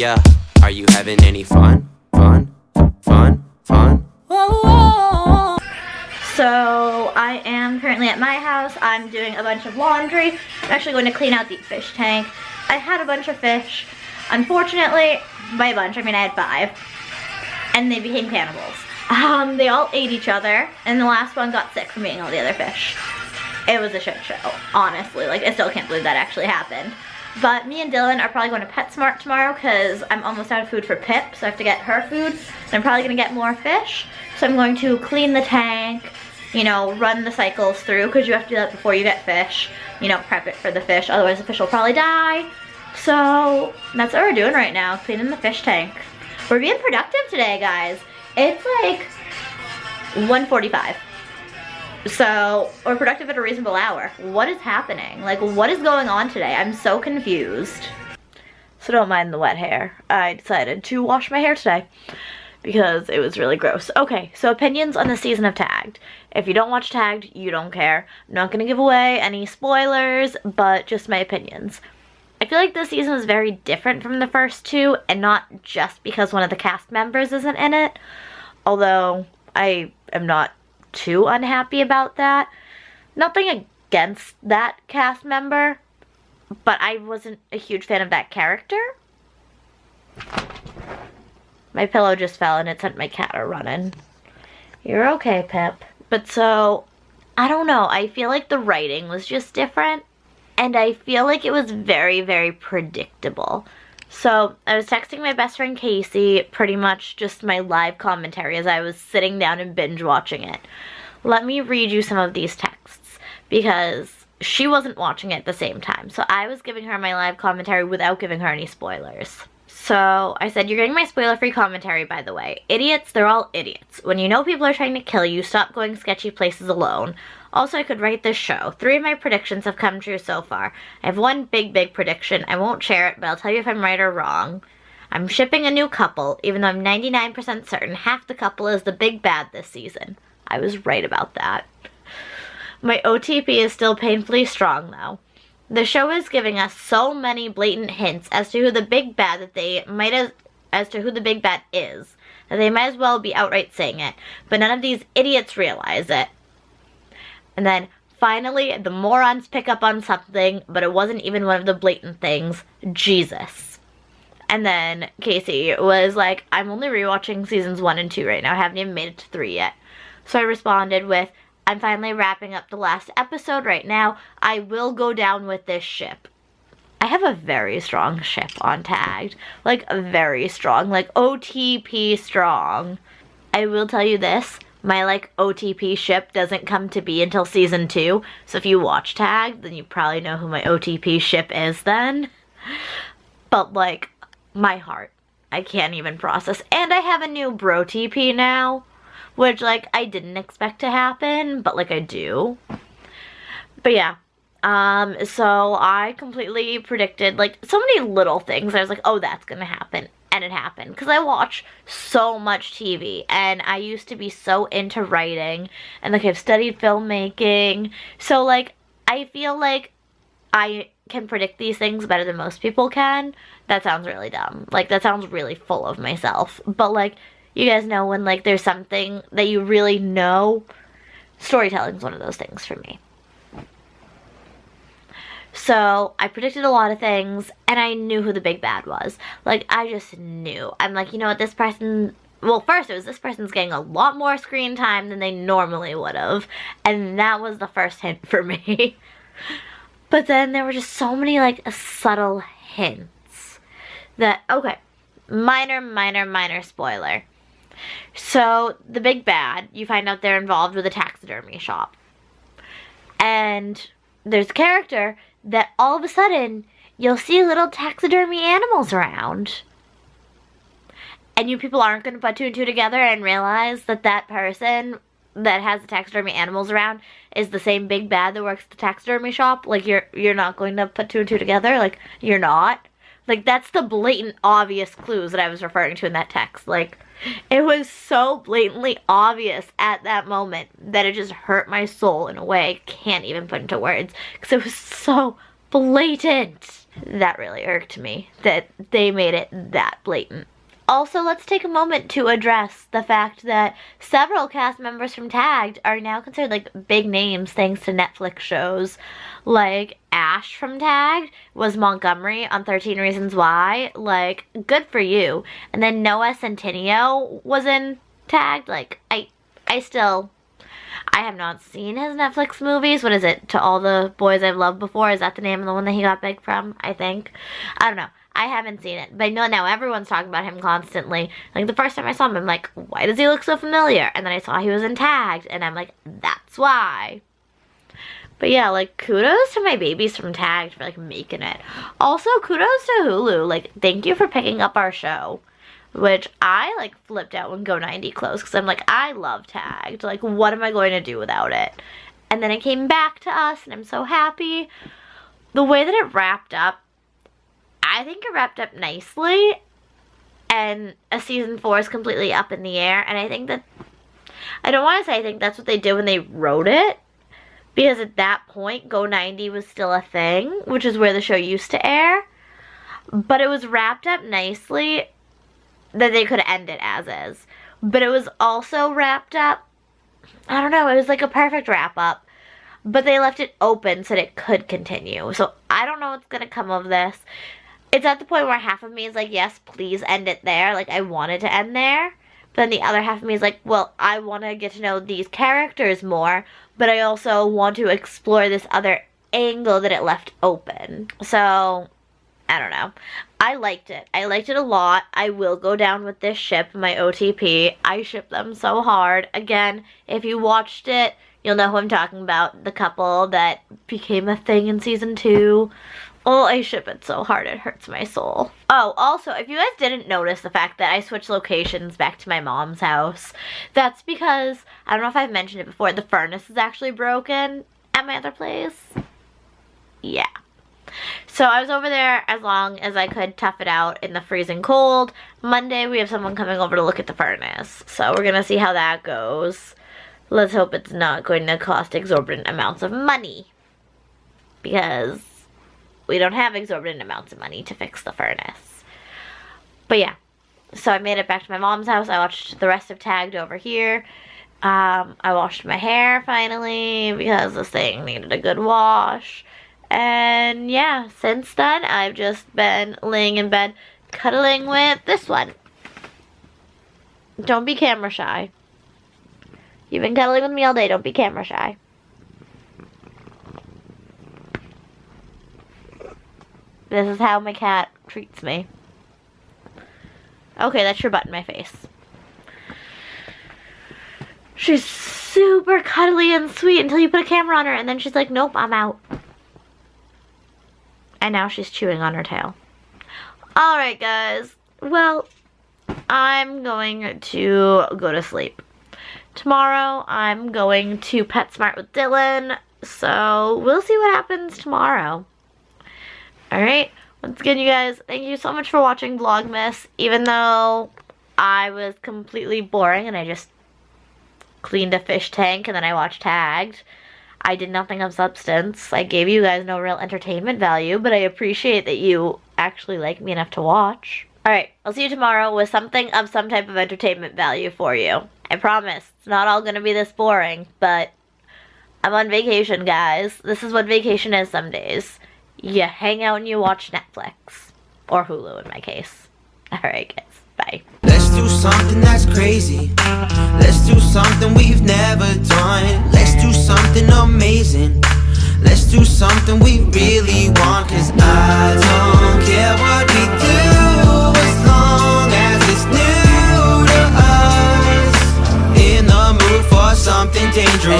Yeah, are you having any fun? Fun? Fun? Fun? So I am currently at my house. I'm doing a bunch of laundry. I'm actually going to clean out the fish tank. I had a bunch of fish. Unfortunately, by a bunch, I mean I had 5. And they became cannibals. They all ate each other, and the last one got sick from eating all the other fish. It was a shit show, honestly. Like, I still can't believe that actually happened. But me and Dylan are probably going to PetSmart tomorrow because I'm almost out of food for Pip, so I have to get her food. And I'm probably going to get more fish. So I'm going to clean the tank, you know, run the cycles through, because you have to do that before you get fish. You know, prep it for the fish, otherwise the fish will probably die. So that's what we're doing right now, cleaning the fish tank. We're being productive today, guys. It's like 1:45. So we're productive at a reasonable hour. What is happening? Like, what is going on today? I'm so confused. So don't mind the wet hair. I decided to wash my hair today because it was really gross. Okay, so opinions on the season of Tagged. If you don't watch Tagged, you don't care. I'm not gonna give away any spoilers, but just my opinions. I feel like this season was very different from the first 2, and not just because one of the cast members isn't in it. Although, I am not too unhappy about that. Nothing against that cast member, but I wasn't a huge fan of that character. My pillow just fell and it sent my cat a-running. You're okay, Pip. But so, I don't know, I feel like the writing was just different, and I feel like it was very, very predictable. So, I was texting my best friend Casey, pretty much just my live commentary as I was sitting down and binge watching it. Let me read you some of these texts, because she wasn't watching it at the same time. So I was giving her my live commentary without giving her any spoilers. So I said, you're getting my spoiler-free commentary, by the way. Idiots, they're all idiots. When you know people are trying to kill you, stop going sketchy places alone. Also, I could write this show. 3 of my predictions have come true so far. I have one big, big prediction. I won't share it, but I'll tell you if I'm right or wrong. I'm shipping a new couple, even though I'm 99% certain half the couple is the big bad this season. I was right about that. My OTP is still painfully strong, though. The show is giving us so many blatant hints as to who the big bad as to who the big bad is, that they might as well be outright saying it. But none of these idiots realize it. And then, finally, the morons pick up on something, but it wasn't even one of the blatant things. Jesus. And then Casey was like, I'm only rewatching seasons 1 and 2 right now. I haven't even made it to 3 yet. So I responded with, I'm finally wrapping up the last episode right now. I will go down with this ship. I have a very strong ship on Tagged. Like, very strong. Like, OTP strong. I will tell you this. My, like, OTP ship doesn't come to be until season 2. So if you watch Tagged, then you probably know who my OTP ship is then. But, like, my heart. I can't even process. And I have a new bro TP now. Which, like, I didn't expect to happen, but, like, I do. But, yeah. So I completely predicted, like, so many little things. I was like, oh, that's gonna happen. And it happened. Because I watch so much TV. And I used to be so into writing. And, like, I've studied filmmaking. So, like, I feel like I can predict these things better than most people can. That sounds really dumb. Like, that sounds really full of myself. But, like, you guys know when, like, there's something that you really know. Storytelling's one of those things for me. So, I predicted a lot of things, and I knew who the big bad was. Like, I just knew. I'm like, you know what, this person... Well, first it was this person's getting a lot more screen time than they normally would have. And that was the first hint for me. But then there were just so many, like, subtle hints. That, okay, minor spoiler. So, the big bad, you find out they're involved with a taxidermy shop. And there's a character that all of a sudden, you'll see little taxidermy animals around. And you people aren't going to put 2 and 2 together and realize that that person that has the taxidermy animals around is the same big bad that works at the taxidermy shop. Like, you're not going to put 2 and 2 together. Like, you're not. Like, that's the blatant, obvious clues that I was referring to in that text. Like, it was so blatantly obvious at that moment that it just hurt my soul in a way I can't even put into words. Because it was so blatant. That really irked me that they made it that blatant. Also, let's take a moment to address the fact that several cast members from Tagged are now considered like big names thanks to Netflix shows. Like Ash from Tagged was Montgomery on 13 Reasons Why. Like, good for you. And then Noah Centineo was in Tagged. Like, I have not seen his Netflix movies. What is it? To All the Boys I've Loved Before? Is that the name of the one that he got big from? I think. I don't know. I haven't seen it. But I know now everyone's talking about him constantly. Like, the first time I saw him, I'm like, why does he look so familiar? And then I saw he was in Tagged, and I'm like, that's why. But yeah, like, kudos to my babies from Tagged for, like, making it. Also, kudos to Hulu. Like, thank you for picking up our show. Which I, like, flipped out when Go 90 closed. Because I'm like, I love Tagged. Like, what am I going to do without it? And then it came back to us, and I'm so happy. The way that it wrapped up, I think it wrapped up nicely. And a season 4 is completely up in the air. And I think that, I don't want to say I think that's what they did when they wrote it. Because at that point, Go 90 was still a thing. Which is where the show used to air. But it was wrapped up nicely that they could end it as is. But it was also wrapped up, I don't know, it was like a perfect wrap up. But they left it open so that it could continue. So I don't know what's going to come of this. It's at the point where half of me is like, yes, please end it there. Like, I wanted to end there. But then the other half of me is like, well, I want to get to know these characters more. But I also want to explore this other angle that it left open. So, I don't know. I liked it. I liked it a lot. I will go down with this ship, my OTP. I ship them so hard. Again, if you watched it, you'll know who I'm talking about. The couple that became a thing in season 2. Oh, I ship it so hard, it hurts my soul. Oh, also, if you guys didn't notice the fact that I switched locations back to my mom's house, that's because, I don't know if I've mentioned it before, the furnace is actually broken at my other place. Yeah. So I was over there as long as I could tough it out in the freezing cold. Monday, we have someone coming over to look at the furnace. So we're going to see how that goes. Let's hope it's not going to cost exorbitant amounts of money. Because we don't have exorbitant amounts of money to fix the furnace. But yeah. So I made it back to my mom's house. I watched the rest of Tagged over here. I washed my hair finally because this thing needed a good wash. And yeah, since then, I've just been laying in bed cuddling with this one. Don't be camera shy. You've been cuddling with me all day, don't be camera shy. This is how my cat treats me. Okay, that's your butt in my face. She's super cuddly and sweet until you put a camera on her, and then she's like, nope, I'm out. And now she's chewing on her tail. Alright, guys. Well, I'm going to go to sleep. Tomorrow, I'm going to PetSmart with Dylan. So, we'll see what happens tomorrow. Alright. Once again, you guys, thank you so much for watching Vlogmas. Even though I was completely boring and I just cleaned a fish tank and then I watched Tagged. I did nothing of substance. I gave you guys no real entertainment value, but I appreciate that you actually like me enough to watch. Alright, I'll see you tomorrow with something of some type of entertainment value for you. I promise. It's not all gonna be this boring, but I'm on vacation, guys. This is what vacation is some days. You hang out and you watch Netflix. Or Hulu in my case. Alright, guys. Bye. Let's do something that's crazy. Let's do something we've never done. Let's do something amazing. Let's do something we really want. 'Cause I don't care what we do, as long as it's new to us. In the mood for something dangerous.